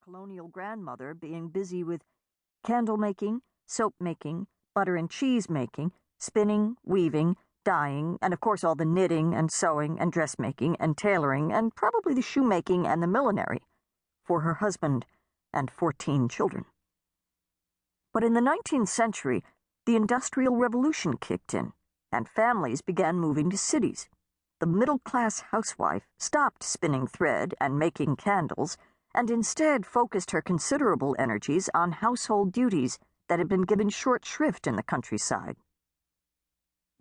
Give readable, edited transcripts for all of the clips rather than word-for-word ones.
colonial grandmother being busy with candle making, soap making, butter and cheese making, spinning, weaving, dyeing, and of course all the knitting and sewing and dressmaking and tailoring and probably the shoemaking and the millinery for her husband and 14 children. But in the 19th century, the Industrial Revolution kicked in, and families began moving to cities. The middle-class housewife stopped spinning thread and making candles, and instead focused her considerable energies on household duties that had been given short shrift in the countryside.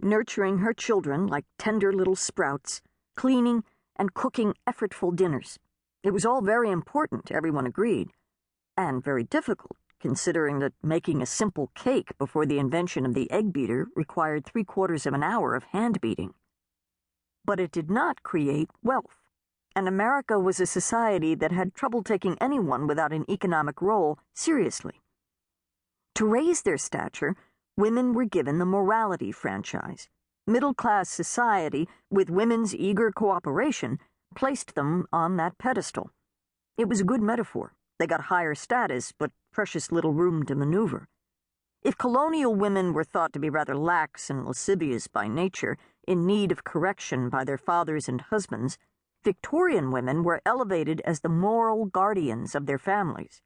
Nurturing her children like tender little sprouts, cleaning and cooking effortful dinners. It was all very important, everyone agreed, and very difficult, considering that making a simple cake before the invention of the egg beater required 3/4 of an hour of hand beating. But it did not create wealth, and America was a society that had trouble taking anyone without an economic role seriously. To raise their stature, women were given the morality franchise. Middle-class society, with women's eager cooperation, placed them on that pedestal. It was a good metaphor. They got higher status, but precious little room to maneuver. If colonial women were thought to be rather lax and lascivious by nature, in need of correction by their fathers and husbands, Victorian women were elevated as the moral guardians of their families.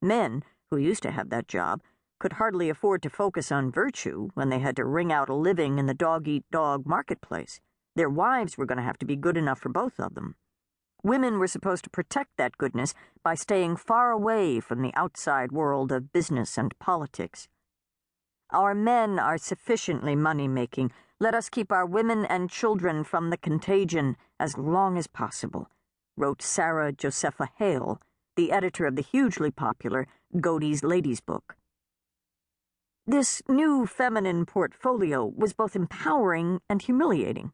Men, who used to have that job, could hardly afford to focus on virtue when they had to wring out a living in the dog-eat-dog marketplace. Their wives were going to have to be good enough for both of them. Women were supposed to protect that goodness by staying far away from the outside world of business and politics. "Our men are sufficiently money-making. Let us keep our women and children from the contagion as long as possible," wrote Sarah Josepha Hale, the editor of the hugely popular Godey's Ladies' Book. This new feminine portfolio was both empowering and humiliating.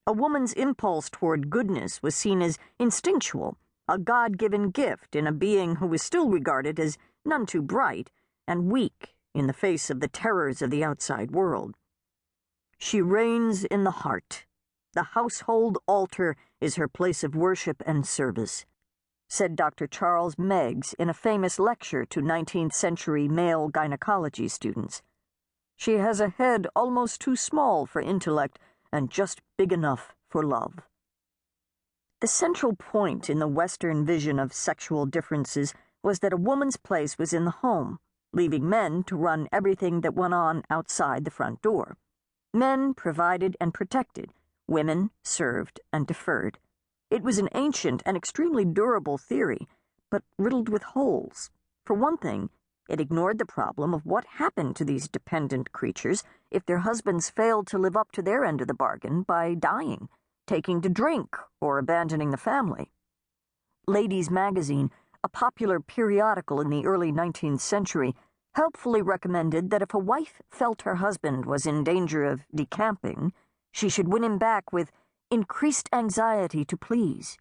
A woman's impulse toward goodness was seen as instinctual, a God-given gift in a being who was still regarded as none too bright and weak in the face of the terrors of the outside world. "She reigns in the heart. The household altar is her place of worship and service," said Dr. Charles Meggs in a famous lecture to 19th century male gynecology students. "She has a head almost too small for intellect and just big enough for love." The central point in the Western vision of sexual differences was that a woman's place was in the home, leaving men to run everything that went on outside the front door. Men provided and protected, women served and deferred. It was an ancient and extremely durable theory, but riddled with holes. For one thing, it ignored the problem of what happened to these dependent creatures if their husbands failed to live up to their end of the bargain by dying, taking to drink, or abandoning the family. Ladies' Magazine, a popular periodical in the early 19th century, helpfully recommended that if a wife felt her husband was in danger of decamping, she should win him back with increased anxiety to please.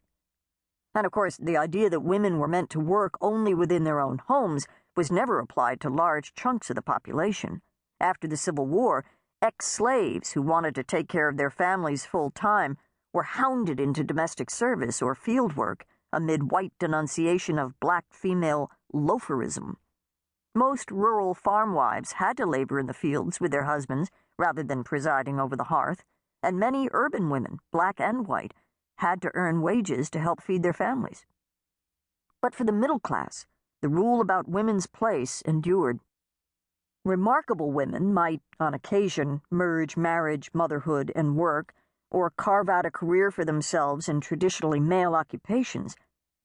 And of course, the idea that women were meant to work only within their own homes was never applied to large chunks of the population. After the Civil War, ex-slaves who wanted to take care of their families full-time were hounded into domestic service or field work amid white denunciation of black female loaferism. Most rural farm wives had to labor in the fields with their husbands rather than presiding over the hearth, and many urban women, black and white, had to earn wages to help feed their families. But for the middle class, the rule about women's place endured. Remarkable women might, on occasion, merge marriage, motherhood, and work, or carve out a career for themselves in traditionally male occupations,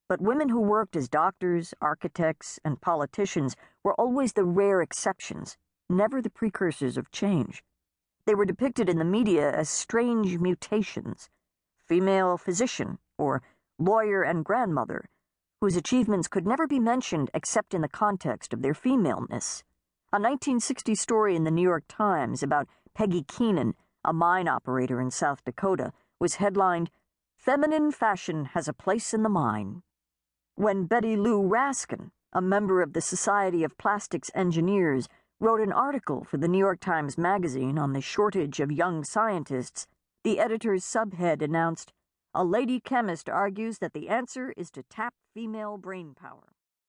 but women who worked as doctors, architects, and politicians were always the rare exceptions, never the precursors of change. They were depicted in the media as strange mutations, female physician, or lawyer and grandmother, whose achievements could never be mentioned except in the context of their femaleness. A 1960 story in the New York Times about Peggy Keenan, a mine operator in South Dakota, was headlined, "Feminine Fashion Has a Place in the Mine." When Betty Lou Raskin, a member of the Society of Plastics Engineers, wrote an article for the New York Times Magazine on the shortage of young scientists, the editor's subhead announced, "A lady chemist argues that the answer is to tap female brain power."